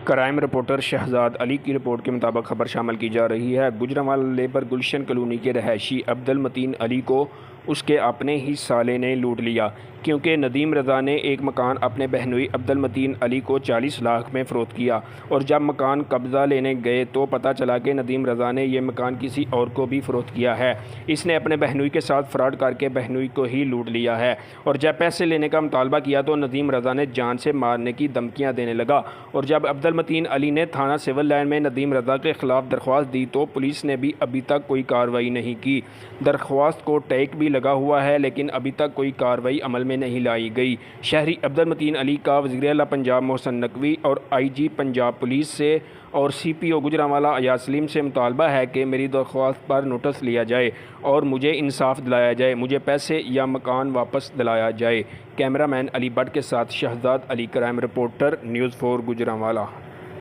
Crime reporter Shahzad Ali की report के मुताबिक खबर शामिल की जा रही है। गुजरांवाला लेबर गुलशन कॉलोनी के रहायशी अब्दुल मतीन अली को उसके अपने ही साले ने लूट लिया, क्योंकि नदीम रज़ा ने एक मकान अपने बहनोई अब्दुल मतीन अली को 40 लाख में फ़रोख्त किया और जब मकान कब्ज़ा लेने गए तो पता चला कि नदीम रज़ा ने यह मकान किसी और को भी फ़रोख्त किया है। इसने अपने बहनोई के साथ फ्रॉड करके बहनोई को ही लूट लिया है और जब पैसे लेने का मुतालबा किया तो नदीम रज़ा ने जान से मारने की धमकियाँ देने लगा। और जब अब्दुल मतीन अली ने थाना सिविल लाइन में नदीम रज़ा के ख़िलाफ़ दरख्वास्त दी तो पुलिस ने भी अभी तक कोई कार्रवाई नहीं की। दरख्वास्त को टैग भी लगा हुआ है, लेकिन अभी तक कोई कार्रवाई अमल में नहीं लाई गई। शहरी अब्दुल मतीन अली का वज़ीर आला पंजाब मोहसिन नकवी और IG पंजाब पुलिस से और CPO गुजरांवाला अयाज सलीम से मुतालबा है कि मेरी दरख्वास्त पर नोटिस लिया जाए और मुझे इंसाफ दिलाया जाए, मुझे पैसे या मकान वापस दिलाया जाए। कैमरामैन अली भट्ट के साथ Shahzad Ali, crime reporter, news 4 Gujranwala.